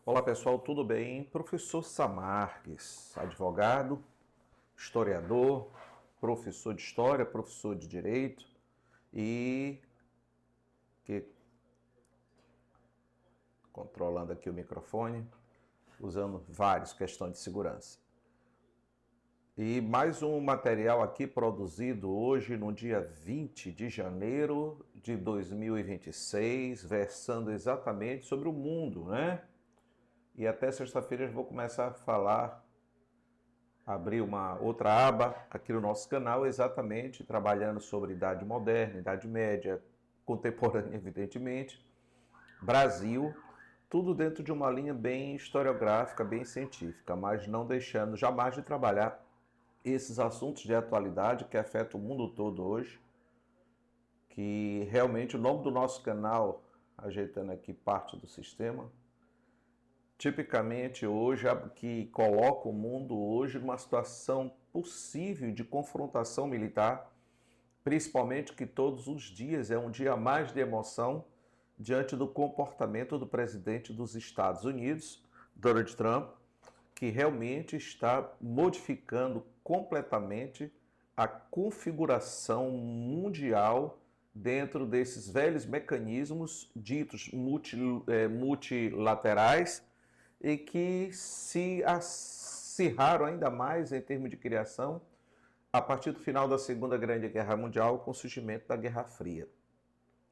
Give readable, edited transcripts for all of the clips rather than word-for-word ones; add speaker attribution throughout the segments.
Speaker 1: Olá pessoal, tudo bem? Professor Samarques, advogado, historiador, professor de história, professor de direito e que controlando aqui o microfone, usando várias questões de segurança. E mais um material aqui produzido hoje no dia 20 de janeiro de 2026, versando exatamente sobre o mundo, né? E até sexta-feira eu vou começar a falar, abrir uma outra aba aqui no nosso canal, exatamente trabalhando sobre Idade Moderna, Idade Média, contemporânea, evidentemente, Brasil, tudo dentro de uma linha bem historiográfica, bem científica, mas não deixando jamais de trabalhar esses assuntos de atualidade que afetam o mundo todo hoje, que realmente o nome do nosso canal, ajeitando aqui parte do sistema, tipicamente hoje, que coloca o mundo hoje numa situação possível de confrontação militar, principalmente que todos os dias é um dia a mais de emoção diante do comportamento do presidente dos Estados Unidos, Donald Trump, que realmente está modificando completamente a configuração mundial dentro desses velhos mecanismos ditos multilaterais e que se acirraram ainda mais em termos de criação a partir do final da Segunda Grande Guerra Mundial com o surgimento da Guerra Fria.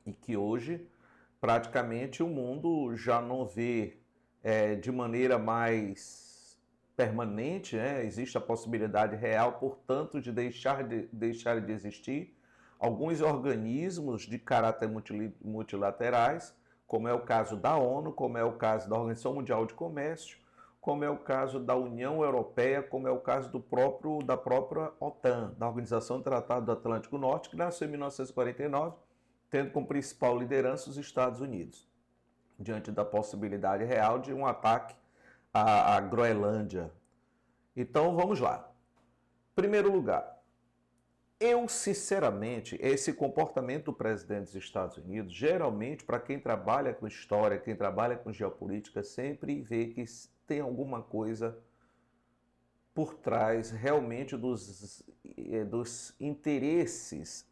Speaker 1: E que hoje, praticamente, o mundo já não vê de maneira mais permanente, né? Existe a possibilidade real, portanto, de deixar de existir alguns organismos de caráter multilaterais, como é o caso da ONU, como é o caso da Organização Mundial de Comércio, como é o caso da União Europeia, como é o caso da própria OTAN, da Organização do Tratado do Atlântico Norte, que nasceu em 1949, tendo como principal liderança os Estados Unidos, diante da possibilidade real de um ataque à Groenlândia. Então vamos lá. Primeiro lugar, eu, sinceramente, esse comportamento do presidente dos Estados Unidos, geralmente, para quem trabalha com história, quem trabalha com geopolítica, sempre vê que tem alguma coisa por trás realmente dos interesses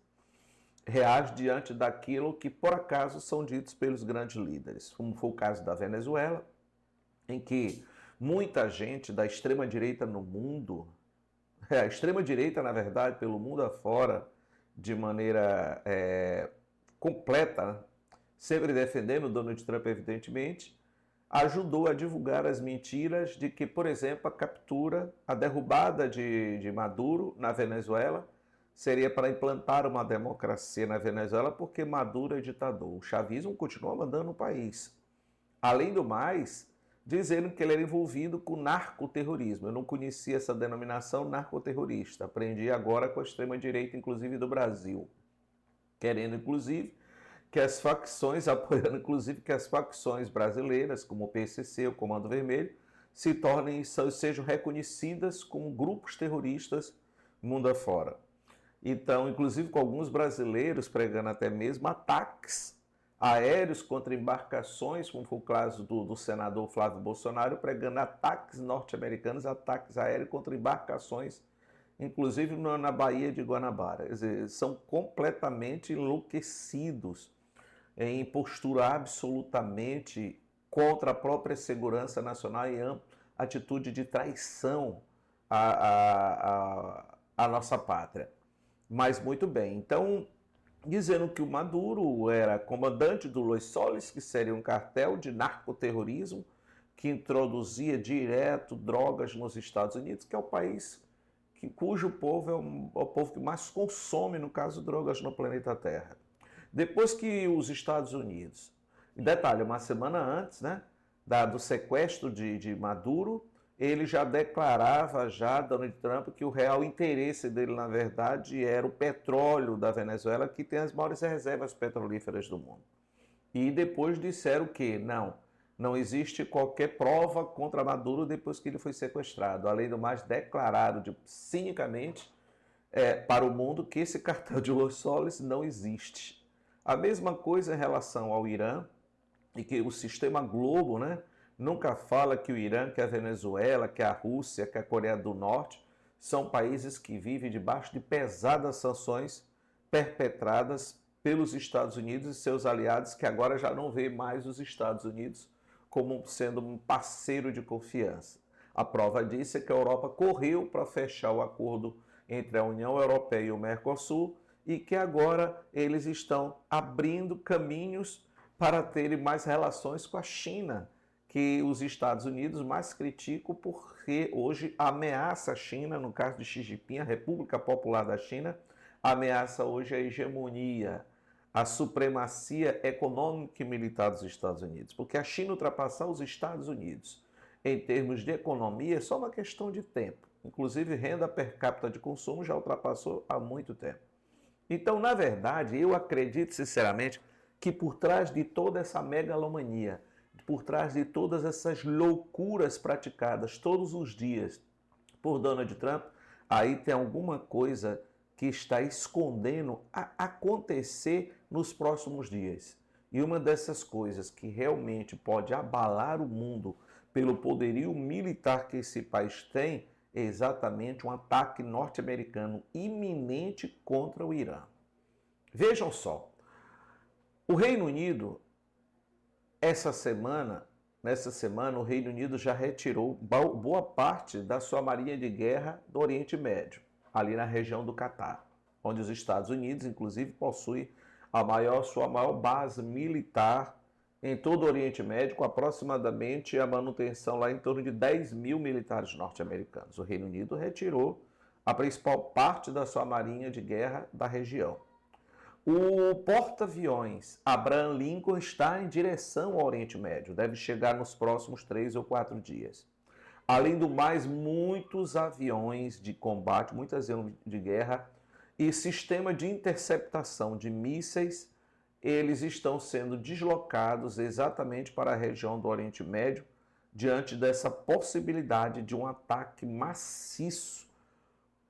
Speaker 1: reais diante daquilo que, por acaso, são ditos pelos grandes líderes. Como foi o caso da Venezuela, em que muita gente da extrema-direita no mundo, a extrema-direita, na verdade, pelo mundo afora, de maneira completa, sempre defendendo Donald Trump, evidentemente, ajudou a divulgar as mentiras de que, por exemplo, a captura, a derrubada de Maduro na Venezuela seria para implantar uma democracia na Venezuela, porque Maduro é ditador. O chavismo continua mandando o país. Além do mais, dizendo que ele era envolvido com narcoterrorismo. Eu não conhecia essa denominação narcoterrorista. Aprendi agora com a extrema-direita, inclusive do Brasil. Querendo, inclusive, que as facções, apoiando, inclusive, que as facções brasileiras, como o PCC, o Comando Vermelho, se tornem, sejam reconhecidas como grupos terroristas mundo afora. Então, inclusive com alguns brasileiros pregando até mesmo ataques aéreos contra embarcações, como foi o caso do senador Flávio Bolsonaro, pregando ataques norte-americanos, ataques aéreos contra embarcações, inclusive na Baía de Guanabara. Quer dizer, são completamente enlouquecidos em postura absolutamente contra a própria segurança nacional e atitude de traição à nossa pátria. Mas muito bem, então, dizendo que o Maduro era comandante do Los Soles, que seria um cartel de narcoterrorismo que introduzia direto drogas nos Estados Unidos, que é o país cujo povo é o povo que mais consome, no caso, drogas no planeta Terra. Depois que os Estados Unidos, em detalhe, uma semana antes, né, do sequestro de Maduro, ele já declarava, Donald Trump, que o real interesse dele, na verdade, era o petróleo da Venezuela, que tem as maiores reservas petrolíferas do mundo. E depois disseram que não existe qualquer prova contra Maduro depois que ele foi sequestrado. Além do mais, declararam cinicamente para o mundo que esse cartel de Los Soles não existe. A mesma coisa em relação ao Irã, e que o sistema Globo, né, nunca fala que o Irã, que a Venezuela, que a Rússia, que a Coreia do Norte são países que vivem debaixo de pesadas sanções perpetradas pelos Estados Unidos e seus aliados, que agora já não vê mais os Estados Unidos como sendo um parceiro de confiança. A prova disso é que a Europa correu para fechar o acordo entre a União Europeia e o Mercosul e que agora eles estão abrindo caminhos para terem mais relações com a China, que os Estados Unidos mais criticam porque hoje ameaça a China, no caso de Xi Jinping, a República Popular da China, ameaça hoje a hegemonia, a supremacia econômica e militar dos Estados Unidos, porque a China ultrapassar os Estados Unidos em termos de economia é só uma questão de tempo. Inclusive, renda per capita de consumo já ultrapassou há muito tempo. Então, na verdade, eu acredito sinceramente que por trás de toda essa megalomania, por trás de todas essas loucuras praticadas todos os dias por Donald Trump, aí tem alguma coisa que está escondendo a acontecer nos próximos dias. E uma dessas coisas que realmente pode abalar o mundo pelo poderio militar que esse país tem é exatamente um ataque norte-americano iminente contra o Irã. Vejam só, o Reino Unido, nessa semana, o Reino Unido já retirou boa parte da sua marinha de guerra do Oriente Médio, ali na região do Catar, onde os Estados Unidos, inclusive, possuem sua maior base militar em todo o Oriente Médio, com aproximadamente a manutenção lá em torno de 10 mil militares norte-americanos. O Reino Unido retirou a principal parte da sua marinha de guerra da região. O porta-aviões Abraham Lincoln está em direção ao Oriente Médio, deve chegar nos próximos 3 ou 4 dias. Além do mais, muitos aviões de combate, muitos aviões de guerra e sistema de interceptação de mísseis, eles estão sendo deslocados exatamente para a região do Oriente Médio, diante dessa possibilidade de um ataque maciço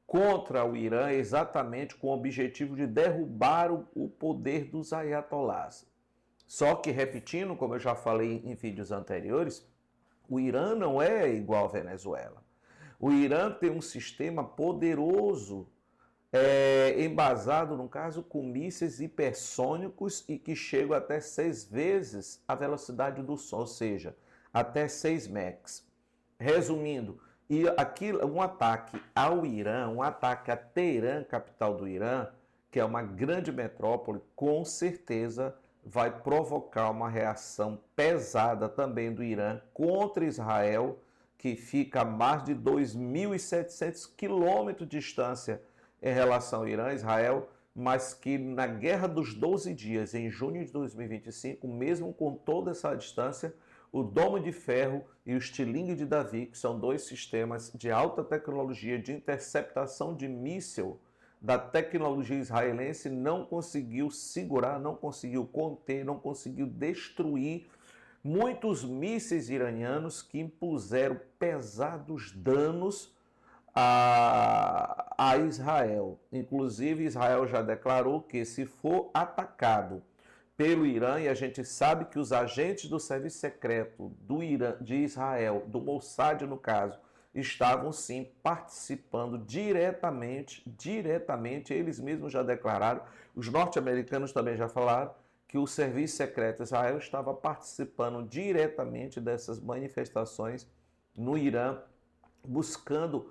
Speaker 1: contra o Irã, exatamente com o objetivo de derrubar o poder dos ayatolás. Só que, repetindo, como eu já falei em vídeos anteriores, o Irã não é igual à Venezuela. O Irã tem um sistema poderoso, embasado, no caso, com mísseis hipersônicos e que chegam até 6 vezes a velocidade do som, ou seja, até 6 Machs. Resumindo, um ataque ao Irã, um ataque a Teherã, capital do Irã, que é uma grande metrópole, com certeza vai provocar uma reação pesada também do Irã contra Israel, que fica a mais de 2.700 quilômetros de distância em relação ao Irã, Israel, mas que na Guerra dos 12 Dias, em junho de 2025, mesmo com toda essa distância, o Domo de Ferro e o Estilingue de Davi, que são dois sistemas de alta tecnologia de interceptação de míssil da tecnologia israelense, não conseguiu segurar, não conseguiu conter, não conseguiu destruir muitos mísseis iranianos que impuseram pesados danos a Israel. Inclusive, Israel já declarou que se for atacado pelo Irã, e a gente sabe que os agentes do serviço secreto do Irã, de Israel, do Mossad no caso, estavam sim participando diretamente, eles mesmos já declararam, os norte-americanos também já falaram, que o serviço secreto de Israel estava participando diretamente dessas manifestações no Irã, buscando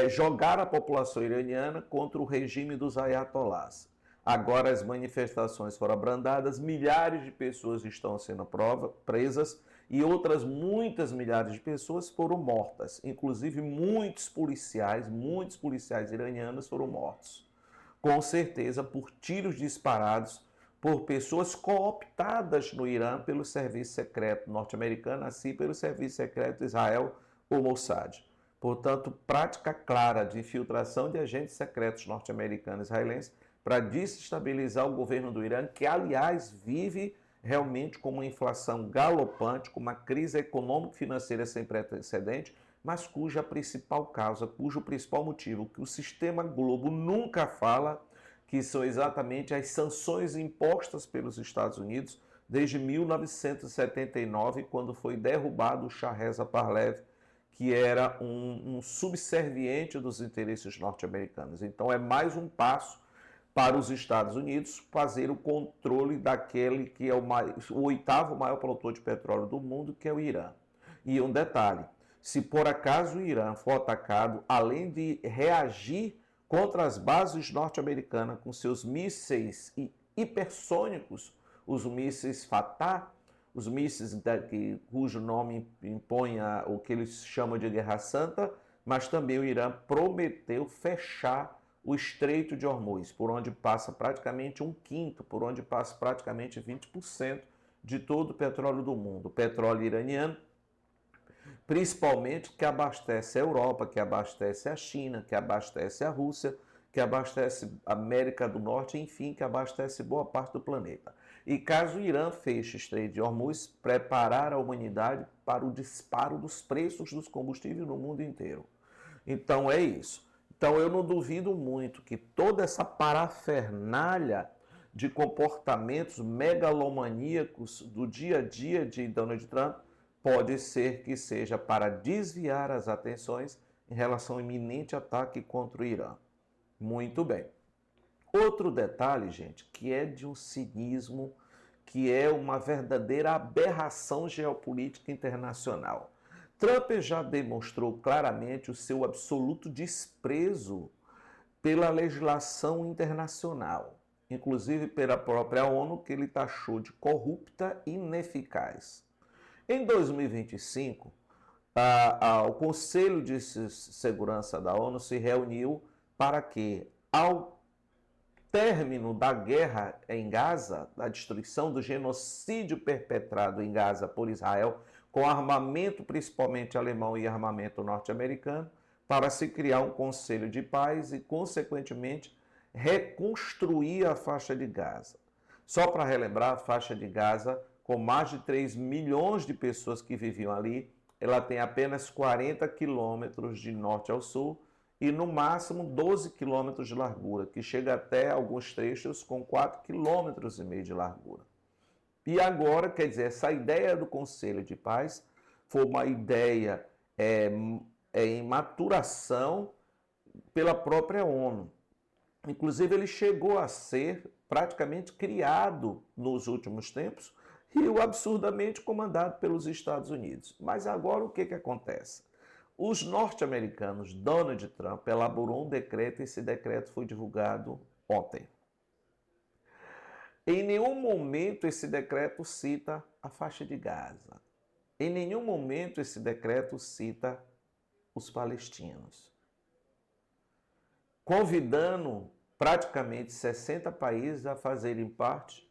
Speaker 1: jogar a população iraniana contra o regime dos ayatolás. Agora as manifestações foram abrandadas, milhares de pessoas estão sendo presas e outras muitas milhares de pessoas foram mortas. Inclusive muitos policiais iranianos foram mortos. Com certeza por tiros disparados por pessoas cooptadas no Irã pelo serviço secreto norte-americano, assim pelo serviço secreto de Israel, o Mossad. Portanto, prática clara de infiltração de agentes secretos norte-americanos e israelenses para desestabilizar o governo do Irã, que, aliás, vive realmente com uma inflação galopante, com uma crise econômico-financeira sem precedente, mas cuja principal causa, cujo principal motivo, que o sistema Globo nunca fala, que são exatamente as sanções impostas pelos Estados Unidos desde 1979, quando foi derrubado o Shah Reza Pahlavi, que era um subserviente dos interesses norte-americanos. Então é mais um passo para os Estados Unidos fazer o controle daquele que é o oitavo maior produtor de petróleo do mundo, que é o Irã. E um detalhe, se por acaso o Irã for atacado, além de reagir contra as bases norte-americanas com seus mísseis hipersônicos, os mísseis Fatah, os mísseis cujo nome impõe o que eles chamam de Guerra Santa, mas também o Irã prometeu fechar o Estreito de Hormuz, por onde passa praticamente um quinto, por onde passa praticamente 20% de todo o petróleo do mundo. O petróleo iraniano, principalmente que abastece a Europa, que abastece a China, que abastece a Rússia, que abastece a América do Norte, enfim, que abastece boa parte do planeta. E caso o Irã feche o Estreito de Hormuz, preparar a humanidade para o disparo dos preços dos combustíveis no mundo inteiro. Então é isso. Então eu não duvido muito que toda essa parafernália de comportamentos megalomaníacos do dia a dia de Donald Trump pode ser que seja para desviar as atenções em relação ao iminente ataque contra o Irã. Muito bem. Outro detalhe, gente, que é de um cinismo, que é uma verdadeira aberração geopolítica internacional. Trump já demonstrou claramente o seu absoluto desprezo pela legislação internacional, inclusive pela própria ONU, que ele taxou de corrupta e ineficaz. Em 2025, o Conselho de Segurança da ONU se reuniu para que, ao término da guerra em Gaza, da destruição do genocídio perpetrado em Gaza por Israel, com armamento principalmente alemão e armamento norte-americano, para se criar um conselho de paz e, consequentemente, reconstruir a faixa de Gaza. Só para relembrar, a faixa de Gaza, com mais de 3 milhões de pessoas que viviam ali, ela tem apenas 40 quilômetros de norte ao sul e, no máximo, 12 quilômetros de largura, que chega até alguns trechos com 4,5 quilômetros de largura. E agora, quer dizer, essa ideia do Conselho de Paz foi uma ideia em maturação pela própria ONU. Inclusive, ele chegou a ser praticamente criado nos últimos tempos e absurdamente comandado pelos Estados Unidos. Mas agora o que acontece? Os norte-americanos, Donald Trump, elaborou um decreto e esse decreto foi divulgado ontem. Em nenhum momento esse decreto cita a faixa de Gaza. Em nenhum momento esse decreto cita os palestinos. Convidando praticamente 60 países a fazerem parte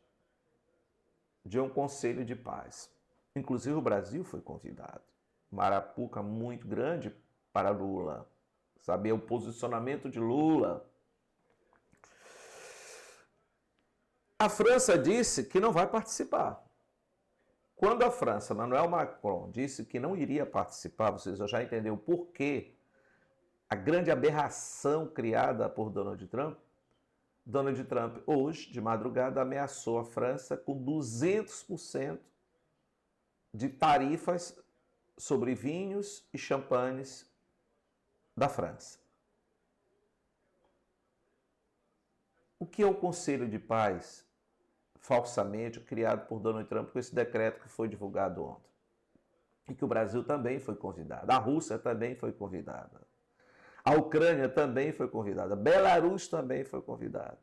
Speaker 1: de um conselho de paz. Inclusive o Brasil foi convidado. Uma arapuca muito grande para Lula. Saber o posicionamento de Lula. A França disse que não vai participar. Quando a França, Emmanuel Macron, disse que não iria participar, vocês já entenderam por quê? A grande aberração criada por Donald Trump. Donald Trump, hoje, de madrugada, ameaçou a França com 200% de tarifas sobre vinhos e champanhes da França. O que é o Conselho de Paz, falsamente criado por Donald Trump com esse decreto que foi divulgado ontem? E que o Brasil também foi convidado, a Rússia também foi convidada, a Ucrânia também foi convidada, Belarus também foi convidada.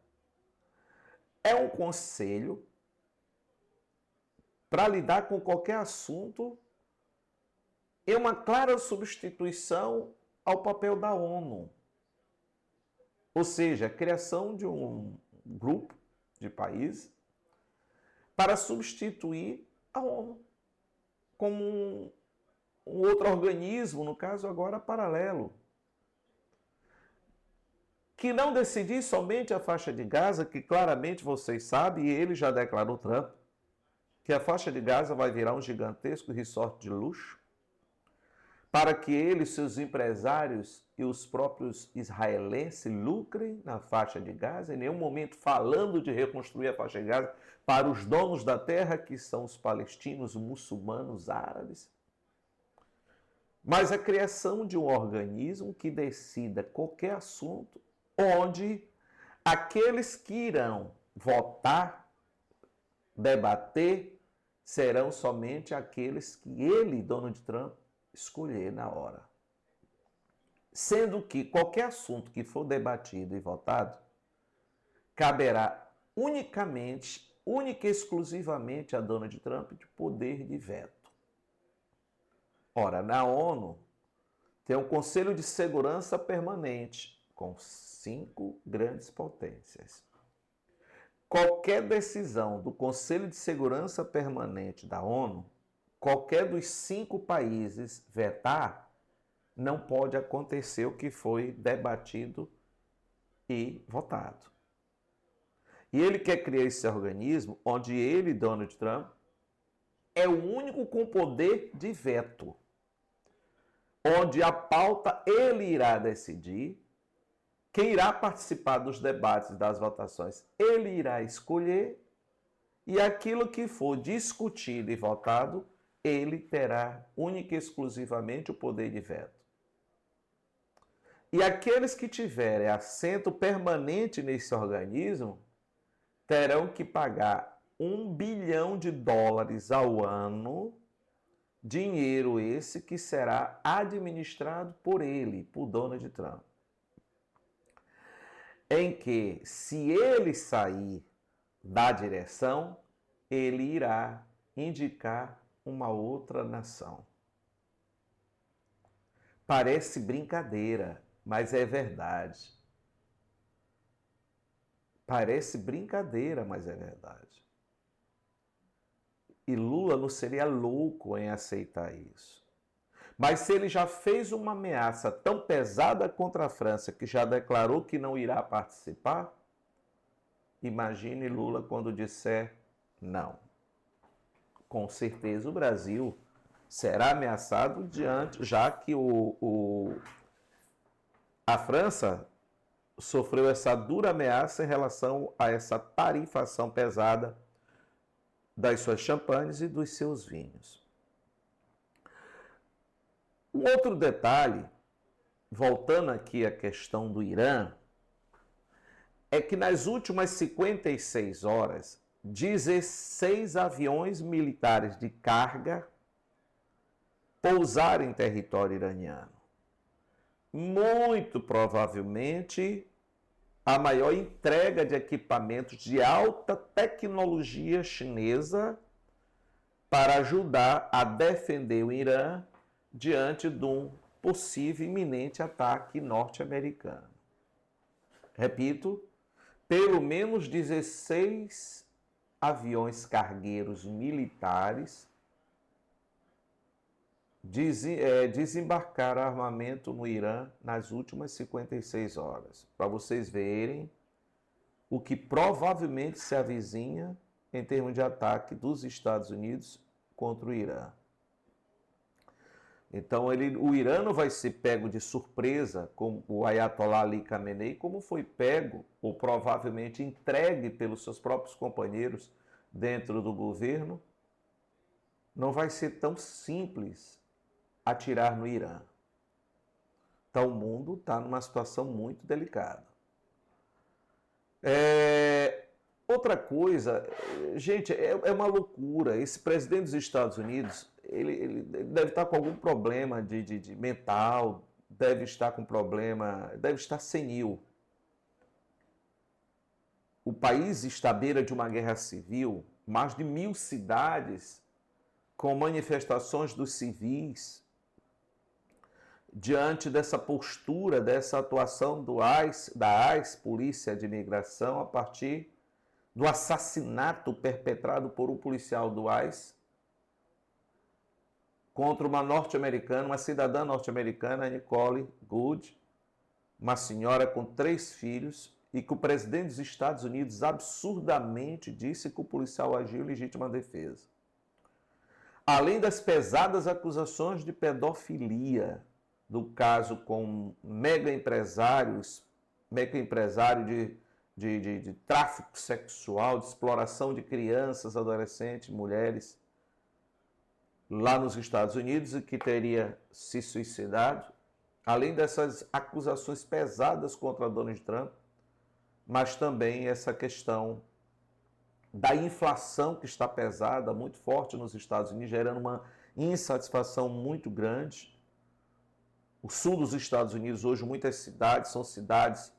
Speaker 1: É um conselho para lidar com qualquer assunto, é uma clara substituição ao papel da ONU. Ou seja, a criação de um grupo de países para substituir a ONU como um outro organismo, no caso agora paralelo, que não decidir somente a faixa de Gaza, que claramente vocês sabem, e ele já declarou, Trump, que a faixa de Gaza vai virar um gigantesco resort de luxo, para que ele, seus empresários e os próprios israelenses lucrem na faixa de Gaza, em nenhum momento falando de reconstruir a faixa de Gaza para os donos da terra, que são os palestinos, os muçulmanos, árabes. Mas a criação de um organismo que decida qualquer assunto, onde aqueles que irão votar, debater, serão somente aqueles que ele, Donald Trump, escolher na hora. Sendo que qualquer assunto que for debatido e votado, caberá única e exclusivamente a Donald Trump de poder de veto. Ora, na ONU tem um Conselho de Segurança Permanente, com 5 grandes potências. Qualquer decisão do Conselho de Segurança Permanente da ONU, qualquer dos 5 países vetar, não pode acontecer o que foi debatido e votado. E ele quer criar esse organismo onde ele, Donald Trump, é o único com poder de veto, onde a pauta ele irá decidir, quem irá participar dos debates, das votações, ele irá escolher, e aquilo que for discutido e votado, ele terá única e exclusivamente o poder de veto. E aqueles que tiverem assento permanente nesse organismo terão que pagar $1 bilhão ao ano, dinheiro esse que será administrado por ele, por Donald Trump. Em que, se ele sair da direção, ele irá indicar uma outra nação. Parece brincadeira, mas é verdade. Parece brincadeira, mas é verdade. E Lula não seria louco em aceitar isso. Mas se ele já fez uma ameaça tão pesada contra a França, que já declarou que não irá participar, imagine Lula quando disser não. Com certeza o Brasil será ameaçado já que a França sofreu essa dura ameaça em relação a essa tarifação pesada das suas champanhes e dos seus vinhos. Um outro detalhe, voltando aqui à questão do Irã, é que nas últimas 56 horas, 16 aviões militares de carga pousaram em território iraniano. Muito provavelmente a maior entrega de equipamentos de alta tecnologia chinesa para ajudar a defender o Irã diante de um possível iminente ataque norte-americano. Repito, pelo menos 16 aviões cargueiros militares desembarcaram armamento no Irã nas últimas 56 horas, para vocês verem o que provavelmente se avizinha em termos de ataque dos Estados Unidos contra o Irã. Então, o Irã não vai ser pego de surpresa, como o Ayatollah Ali Khamenei, como foi pego, ou provavelmente entregue pelos seus próprios companheiros dentro do governo. Não vai ser tão simples atirar no Irã. Então, o mundo está numa situação muito delicada. Outra coisa, gente, é uma loucura. Esse presidente dos Estados Unidos, ele deve estar com algum problema de mental, deve estar com problema, deve estar senil. O país está à beira de uma guerra civil, mais de 1.000 cidades com manifestações dos civis, diante dessa postura, dessa atuação da ICE, Polícia de Imigração, a partir do assassinato perpetrado por um policial do ICE contra uma norte-americana, uma cidadã norte-americana, Nicole Goode, uma senhora com 3 filhos, e que o presidente dos Estados Unidos absurdamente disse que o policial agiu em legítima defesa. além das pesadas acusações de pedofilia, no caso com mega empresário de tráfico sexual, de exploração de crianças, adolescentes, mulheres, lá nos Estados Unidos, e que teria se suicidado, além dessas acusações pesadas contra Donald Trump, mas também essa questão da inflação que está pesada, muito forte nos Estados Unidos, gerando uma insatisfação muito grande. O sul dos Estados Unidos, hoje, muitas cidades são cidades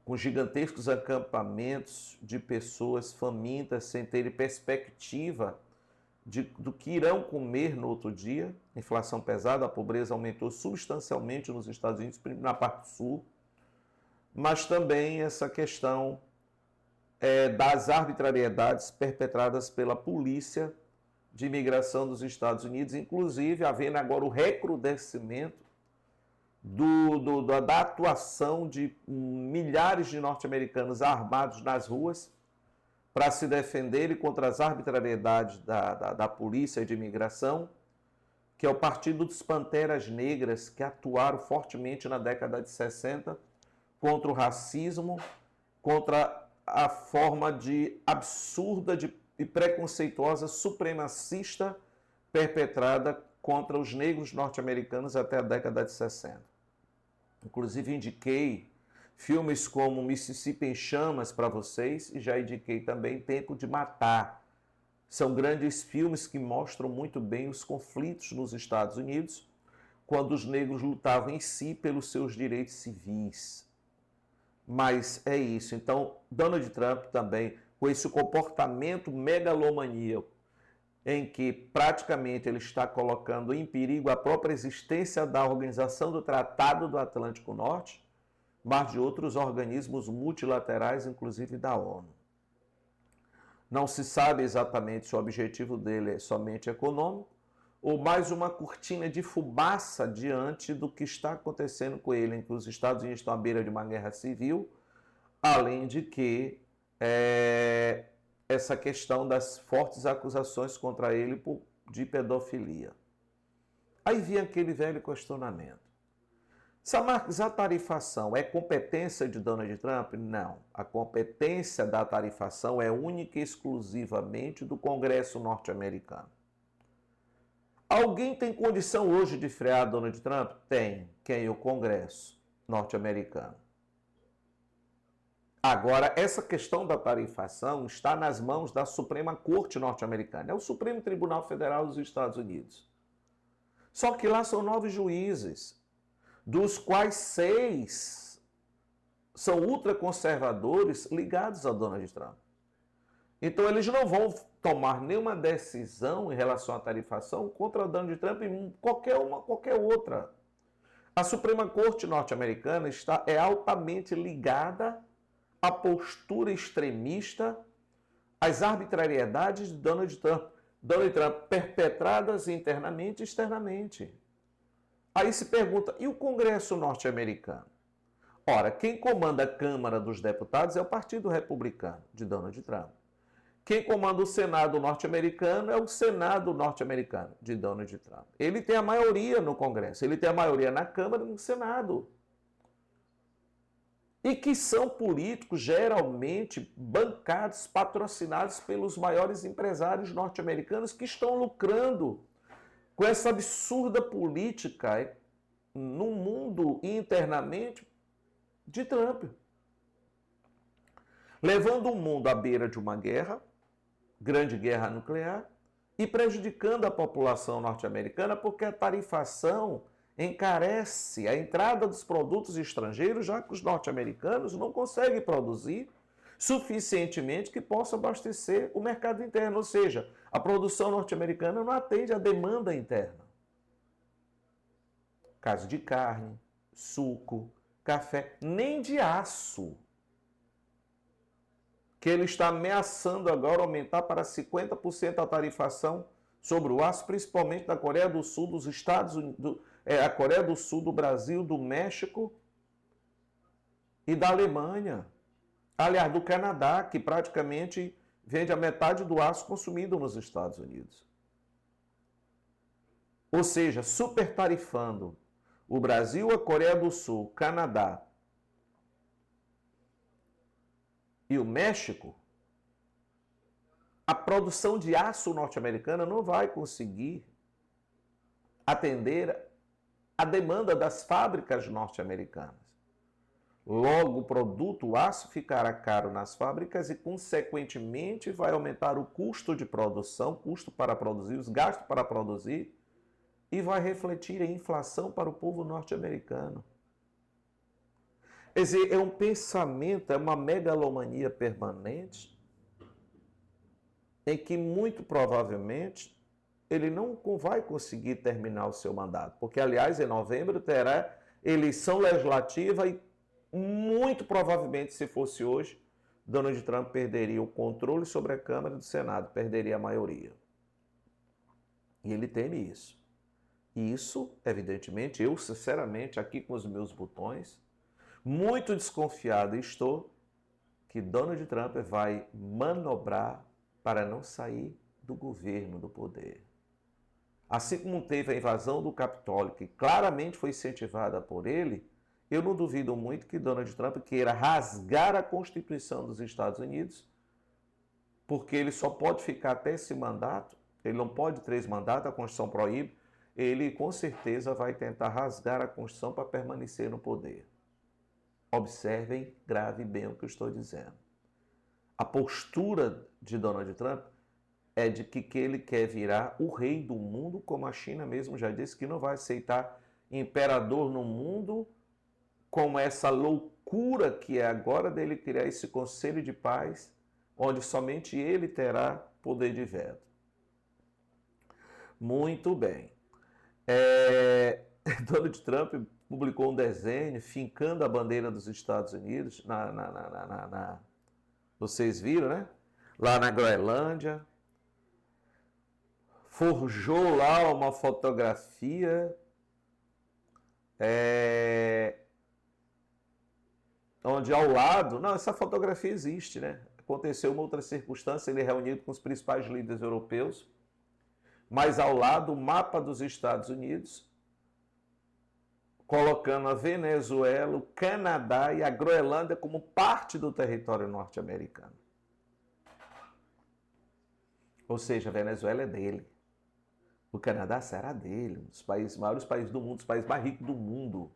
Speaker 1: com gigantescos acampamentos de pessoas famintas, sem terem perspectiva do que irão comer no outro dia. Inflação pesada, a pobreza aumentou substancialmente nos Estados Unidos, na parte sul, mas também essa questão das arbitrariedades perpetradas pela polícia de imigração dos Estados Unidos, inclusive havendo agora o recrudescimento da atuação de milhares de norte-americanos armados nas ruas para se defenderem contra as arbitrariedades da polícia de imigração, que é o Partido dos Panteras Negras, que atuaram fortemente na década de 60 contra o racismo, contra a forma de absurda e preconceituosa supremacista perpetrada contra os negros norte-americanos até a década de 60. Inclusive indiquei filmes como Mississippi em Chamas para vocês e já indiquei também Tempo de Matar. São grandes filmes que mostram muito bem os conflitos nos Estados Unidos quando os negros lutavam em si pelos seus direitos civis. Mas é isso. Então, Donald Trump também, com esse comportamento megalomaníaco, em que praticamente ele está colocando em perigo a própria existência da Organização do Tratado do Atlântico Norte, mas de outros organismos multilaterais, inclusive da ONU. Não se sabe exatamente se o objetivo dele é somente econômico ou mais uma cortina de fumaça diante do que está acontecendo com ele, em que os Estados Unidos estão à beira de uma guerra civil, além de que essa questão das fortes acusações contra ele de pedofilia. Aí vem aquele velho questionamento. Marcos, a tarifação é competência de Donald Trump? Não. A competência da tarifação é única e exclusivamente do Congresso norte-americano. Alguém tem condição hoje de frear Donald Trump? Tem. Quem? O Congresso norte-americano. Agora, essa questão da tarifação está nas mãos da Suprema Corte norte-americana. É o Supremo Tribunal Federal dos Estados Unidos. Só que lá são 9 juízes, dos quais 6 são ultraconservadores ligados a Donald Trump. Então, eles não vão tomar nenhuma decisão em relação à tarifação contra Donald Trump e qualquer outra. A Suprema Corte norte-americana é altamente ligada à postura extremista, às arbitrariedades de Donald Trump. Donald Trump perpetradas internamente e externamente. Aí se pergunta, e o Congresso norte-americano? Ora, quem comanda a Câmara dos Deputados é o Partido Republicano de Donald Trump. Quem comanda o Senado norte-americano é o Senado norte-americano de Donald Trump. Ele tem a maioria no Congresso, ele tem a maioria na Câmara e no Senado. E que são políticos geralmente bancados, patrocinados pelos maiores empresários norte-americanos que estão lucrando com essa absurda política no mundo e internamente de Trump. Levando o mundo à beira de uma guerra, grande guerra nuclear, e prejudicando a população norte-americana porque a tarifação encarece a entrada dos produtos estrangeiros, já que os norte-americanos não conseguem produzir suficientemente que possa abastecer o mercado interno, ou seja, a produção norte-americana não atende à demanda interna. Caso de carne, suco, café, nem de aço, que ele está ameaçando agora aumentar para 50% a tarifação sobre o aço, principalmente da Coreia do Sul, dos Estados Unidos, a Coreia do Sul, do Brasil, do México e da Alemanha. Aliás, do Canadá, que praticamente vende a metade do aço consumido nos Estados Unidos. Ou seja, supertarifando o Brasil, a Coreia do Sul, Canadá e o México, a produção de aço norte-americana não vai conseguir atender a demanda das fábricas norte-americanas. Logo, o produto, o aço, ficará caro nas fábricas e, consequentemente, vai aumentar o custo de produção, custo para produzir, os gastos para produzir, e vai refletir em inflação para o povo norte-americano. Quer dizer, é um pensamento, é uma megalomania permanente, em que, muito provavelmente, ele não vai conseguir terminar o seu mandato. Porque, aliás, em novembro terá eleição legislativa e, muito provavelmente, se fosse hoje, Donald Trump perderia o controle sobre a Câmara e do Senado, perderia a maioria. E ele teme isso. E isso, evidentemente, eu, sinceramente, aqui com os meus botões, muito desconfiado estou que Donald Trump vai manobrar para não sair do governo, do poder. Assim como teve a invasão do Capitólio, que claramente foi incentivada por ele, eu não duvido muito que Donald Trump queira rasgar a Constituição dos Estados Unidos, porque ele só pode ficar até esse mandato, ele não pode 3 mandatos, a Constituição proíbe, ele com certeza vai tentar rasgar a Constituição para permanecer no poder. Observem, grave bem o que eu estou dizendo. A postura de Donald Trump é de que ele quer virar o rei do mundo, como a China mesmo já disse, que não vai aceitar imperador no mundo, como essa loucura que é agora dele criar esse conselho de paz, onde somente ele terá poder de veto. Muito bem. Donald Trump publicou um desenho fincando a bandeira dos Estados Unidos, vocês viram, né? Lá na Groenlândia. Forjou lá uma fotografia onde ao lado... Não, essa fotografia existe, né? Aconteceu uma outra circunstância, ele reunido com os principais líderes europeus, mas ao lado o mapa dos Estados Unidos, colocando a Venezuela, o Canadá e a Groenlândia como parte do território norte-americano. Ou seja, a Venezuela é dele. O Canadá será dele, um dos maiores países do mundo, os países mais ricos do mundo.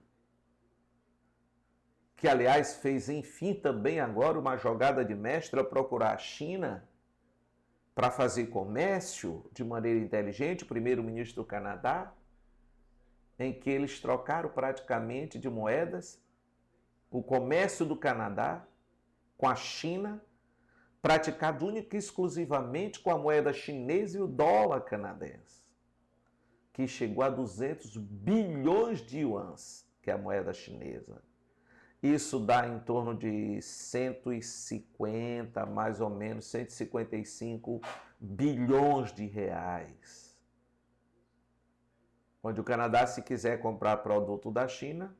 Speaker 1: Que, aliás, fez, enfim, também agora uma jogada de mestre ao procurar a China para fazer comércio de maneira inteligente, o primeiro-ministro do Canadá, em que eles trocaram praticamente de moedas o comércio do Canadá com a China, praticado única e exclusivamente com a moeda chinesa e o dólar canadense, que chegou a 200 bilhões de yuans, que é a moeda chinesa. Isso dá em torno de 150, mais ou menos, 155 bilhões de reais. Onde o Canadá, se quiser comprar produto da China,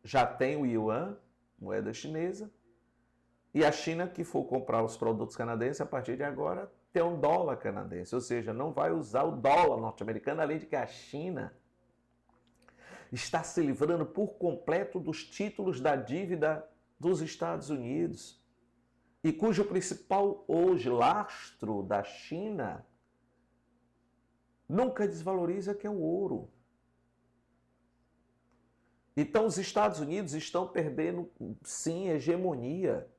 Speaker 1: já tem o yuan, moeda chinesa, e a China, que for comprar os produtos canadenses, a partir de agora, tem um dólar canadense, ou seja, não vai usar o dólar norte-americano, além de que a China está se livrando por completo dos títulos da dívida dos Estados Unidos, e cujo principal hoje lastro da China nunca desvaloriza, que é o ouro. Então os Estados Unidos estão perdendo, sim, hegemonia.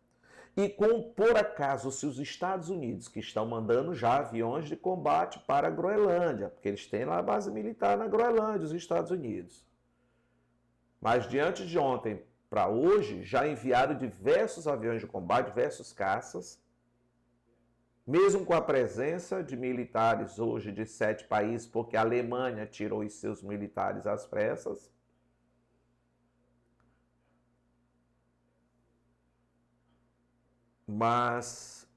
Speaker 1: E por acaso, se os Estados Unidos, que estão mandando já aviões de combate para a Groenlândia, porque eles têm lá a base militar na Groenlândia, os Estados Unidos. Mas diante de ontem para hoje, já enviaram diversos aviões de combate, diversos caças, mesmo com a presença de militares hoje de 7 países, porque a Alemanha tirou os seus militares às pressas. Mas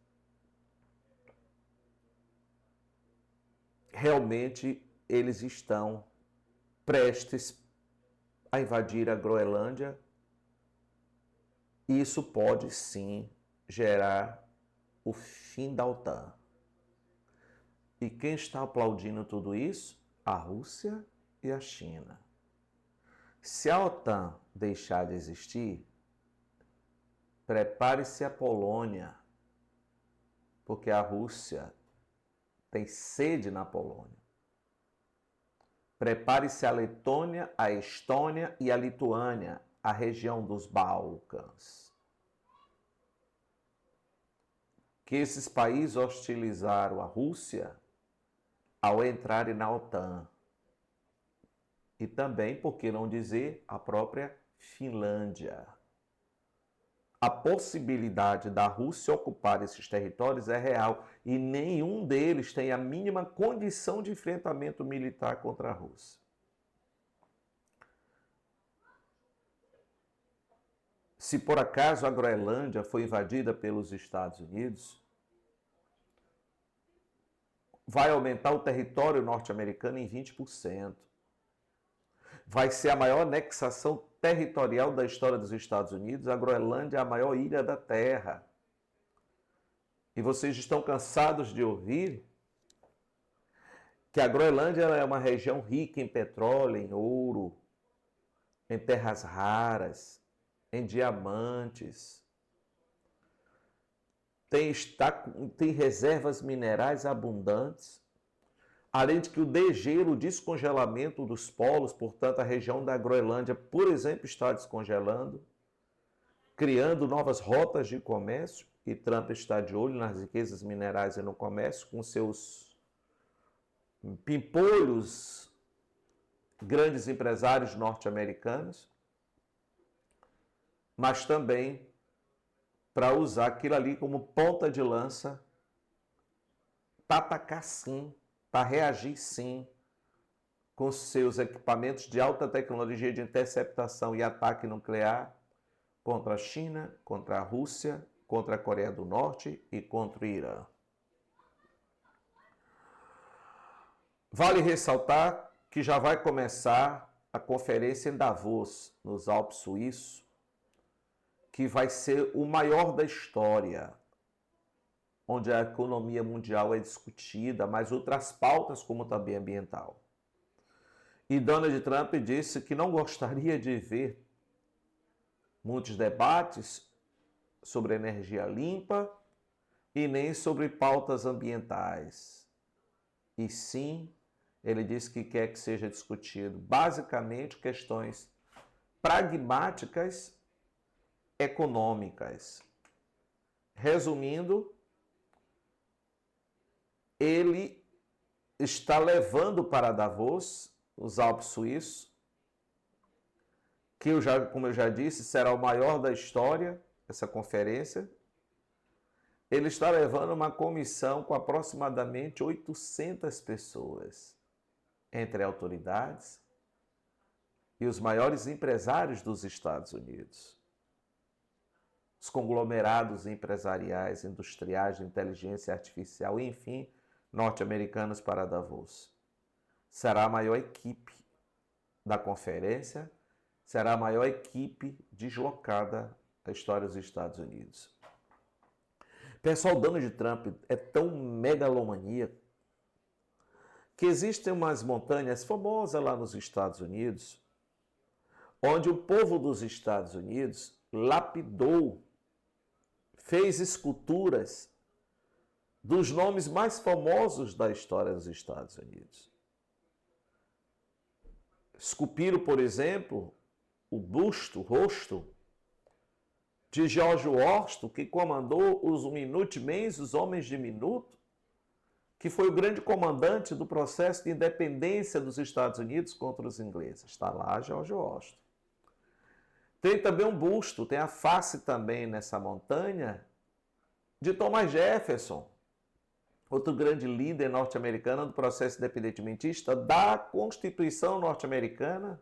Speaker 1: realmente eles estão prestes a invadir a Groenlândia, e isso pode sim gerar o fim da OTAN. E quem está aplaudindo tudo isso A Rússia e a China. Se a OTAN deixar de existir, prepare-se a Polônia, porque a Rússia tem sede na Polônia. Prepare-se a Letônia, a Estônia e a Lituânia, a região dos Balcãs. Que esses países hostilizaram a Rússia ao entrarem na OTAN. E também, por que não dizer, a própria Finlândia. A possibilidade da Rússia ocupar esses territórios é real e nenhum deles tem a mínima condição de enfrentamento militar contra a Rússia. Se por acaso a Groenlândia foi invadida pelos Estados Unidos, vai aumentar o território norte-americano em 20%. Vai ser a maior anexação territorial da história dos Estados Unidos. A Groenlândia é a maior ilha da Terra. E vocês estão cansados de ouvir que a Groenlândia é uma região rica em petróleo, em ouro, em terras raras, em diamantes. Tem reservas minerais abundantes. Além de que o degelo, o descongelamento dos polos, portanto, a região da Groenlândia, por exemplo, está descongelando, criando novas rotas de comércio, e Trump está de olho nas riquezas minerais e no comércio, com seus pimpolhos grandes empresários norte-americanos, mas também para usar aquilo ali como ponta de lança para atacar sim, para reagir sim, com seus equipamentos de alta tecnologia de interceptação e ataque nuclear contra a China, contra a Rússia, contra a Coreia do Norte e contra o Irã. Vale ressaltar que já vai começar a conferência em Davos, nos Alpes Suíços, que vai ser o maior da história, onde a economia mundial é discutida, mas outras pautas como também ambiental. E Donald Trump disse que não gostaria de ver muitos debates sobre energia limpa e nem sobre pautas ambientais. E sim, ele disse que quer que seja discutido basicamente questões pragmáticas econômicas. Resumindo, ele está levando para Davos, os Alpes Suíços, que como eu já disse, será o maior da história, essa conferência. Ele está levando uma comissão com aproximadamente 800 pessoas, entre autoridades e os maiores empresários dos Estados Unidos. Os conglomerados empresariais, industriais de inteligência artificial, enfim, norte-americanos para Davos. Será a maior equipe da conferência, será a maior equipe deslocada da história dos Estados Unidos. Pessoal, Donald Trump é tão megalomaníaco que existem umas montanhas famosas lá nos Estados Unidos, onde o povo dos Estados Unidos lapidou, fez esculturas dos nomes mais famosos da história dos Estados Unidos. Esculpiram, por exemplo, o rosto de George Washington, que comandou os Minutemen, os Homens de Minuto, que foi o grande comandante do processo de independência dos Estados Unidos contra os ingleses. Está lá George Washington. Tem também um busto, tem a face também nessa montanha de Thomas Jefferson, outro grande líder norte-americano do processo independentementista da Constituição norte-americana,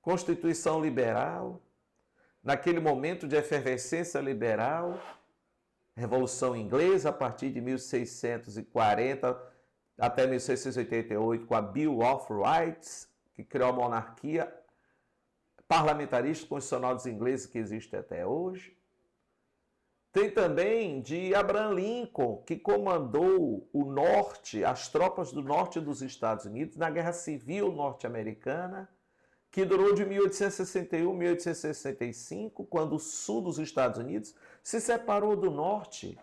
Speaker 1: Constituição liberal, naquele momento de efervescência liberal, Revolução Inglesa, a partir de 1640 até 1688, com a Bill of Rights, que criou a monarquia parlamentarista constitucional dos ingleses que existe até hoje. Tem também de Abraham Lincoln, que comandou o norte, as tropas do norte dos Estados Unidos na Guerra Civil Norte-Americana, que durou de 1861 a 1865, quando o sul dos Estados Unidos se separou do norte.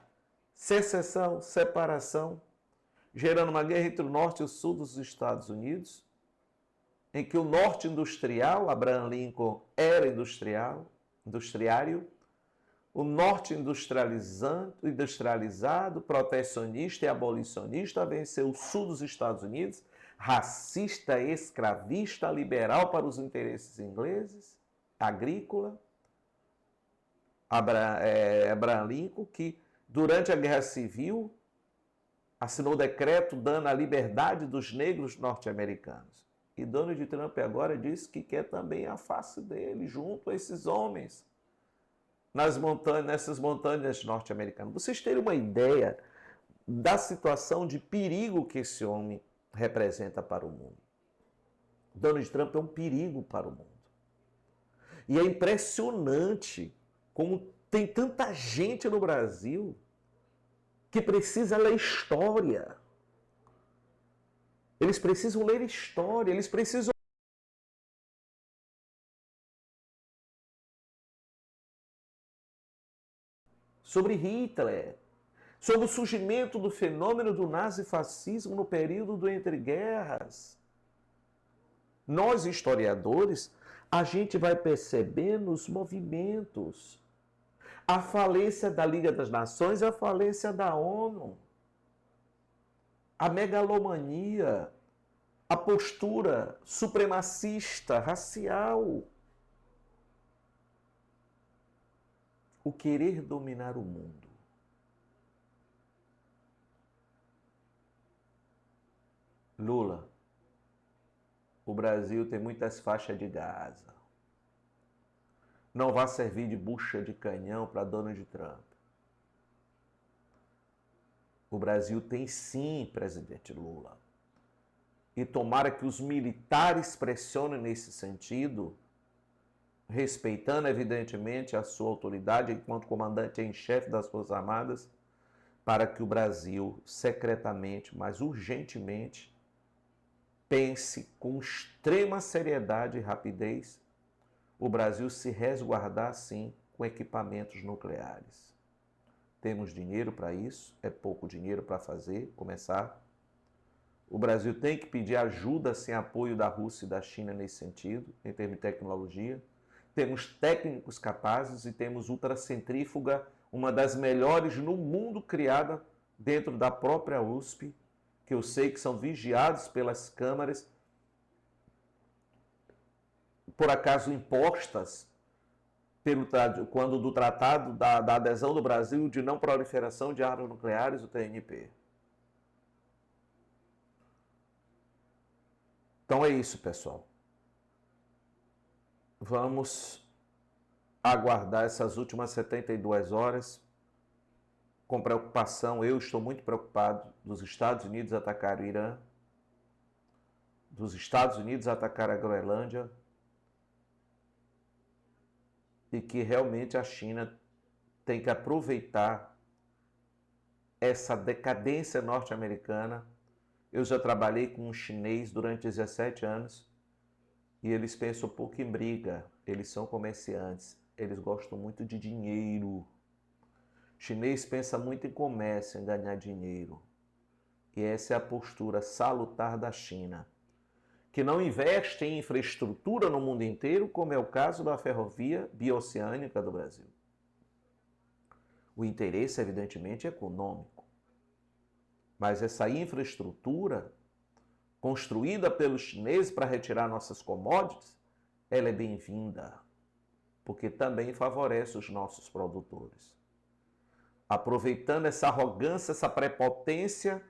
Speaker 1: Secessão, separação, gerando uma guerra entre o norte e o sul dos Estados Unidos, em que o norte industrial, Abraham Lincoln era industriário, o norte industrializado, protecionista e abolicionista venceu o sul dos Estados Unidos, racista, escravista, liberal para os interesses ingleses, agrícola. Abraham Lincoln, que durante a Guerra Civil assinou decreto dando a liberdade dos negros norte-americanos. E Donald Trump agora diz que quer também a face dele junto a esses homens nessas montanhas norte-americanas. Vocês terem uma ideia da situação de perigo que esse homem representa para o mundo. Donald Trump é um perigo para o mundo. E é impressionante como tem tanta gente no Brasil que precisa ler história. Eles precisam ler história, eles precisam sobre Hitler, sobre o surgimento do fenômeno do nazifascismo no período do entreguerras. Nós, historiadores, a gente vai percebendo os movimentos. A falência da Liga das Nações e a falência da ONU. A megalomania, a postura supremacista, racial. O querer dominar o mundo. Lula, o Brasil tem muitas faixas de Gaza. Não vai servir de bucha de canhão para Donald Trump. O Brasil tem sim, presidente Lula. E tomara que os militares pressionem nesse sentido, respeitando evidentemente a sua autoridade enquanto comandante em chefe das Forças Armadas, para que o Brasil secretamente, mas urgentemente, pense com extrema seriedade e rapidez o Brasil se resguardar, sim, com equipamentos nucleares. Temos dinheiro para isso, é pouco dinheiro para começar. O Brasil tem que pedir ajuda sem apoio da Rússia e da China nesse sentido, em termos de tecnologia. Temos técnicos capazes e temos ultracentrífuga, uma das melhores no mundo, criada dentro da própria USP, que eu sei que são vigiados pelas câmaras, por acaso impostas quando do Tratado da Adesão do Brasil de Não Proliferação de Armas Nucleares, o TNP. Então é isso, pessoal. Vamos aguardar essas últimas 72 horas com preocupação. Eu estou muito preocupado dos Estados Unidos atacar o Irã, dos Estados Unidos atacar a Groenlândia, e que realmente a China tem que aproveitar essa decadência norte-americana. Eu já trabalhei com um chinês durante 17 anos e eles pensam pouco em briga, eles são comerciantes, eles gostam muito de dinheiro. O chinês pensa muito em comércio, em ganhar dinheiro. E essa é a postura salutar da China, que não investe em infraestrutura no mundo inteiro, como é o caso da ferrovia bioceânica do Brasil. O interesse, evidentemente, é econômico. Mas essa infraestrutura, construída pelos chineses para retirar nossas commodities, ela é bem-vinda, porque também favorece os nossos produtores. Aproveitando essa arrogância, essa prepotência,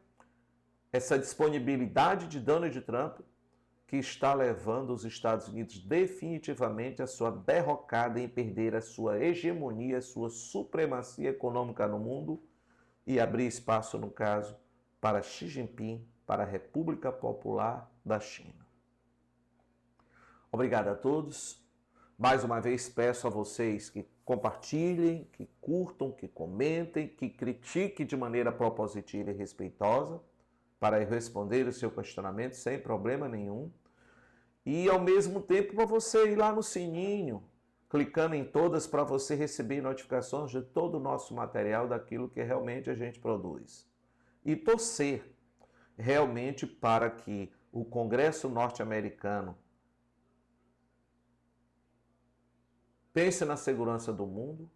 Speaker 1: essa disponibilidade de Donald Trump, que está levando os Estados Unidos definitivamente à sua derrocada em perder a sua hegemonia, a sua supremacia econômica no mundo e abrir espaço, no caso, para Xi Jinping, para a República Popular da China. Obrigado a todos. Mais uma vez peço a vocês que compartilhem, que curtam, que comentem, que critiquem de maneira propositiva e respeitosa, para responder o seu questionamento sem problema nenhum. E ao mesmo tempo para você ir lá no sininho, clicando em todas para você receber notificações de todo o nosso material, daquilo que realmente a gente produz. E torcer realmente para que o Congresso norte-americano pense na segurança do mundo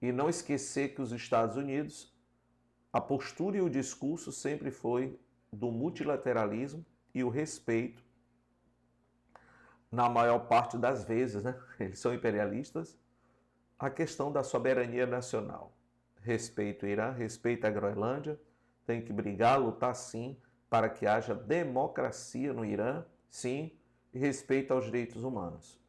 Speaker 1: e não esquecer que os Estados Unidos, a postura e o discurso sempre foi do multilateralismo e o respeito, na maior parte das vezes, né? Eles são imperialistas, a questão da soberania nacional. Respeito o Irã, respeito a Groenlândia, tem que brigar, lutar sim, para que haja democracia no Irã, sim, e respeito aos direitos humanos,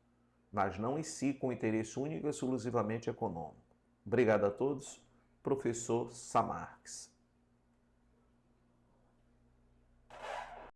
Speaker 1: mas não em si com interesse único e exclusivamente econômico. Obrigado a todos, professor Samarques.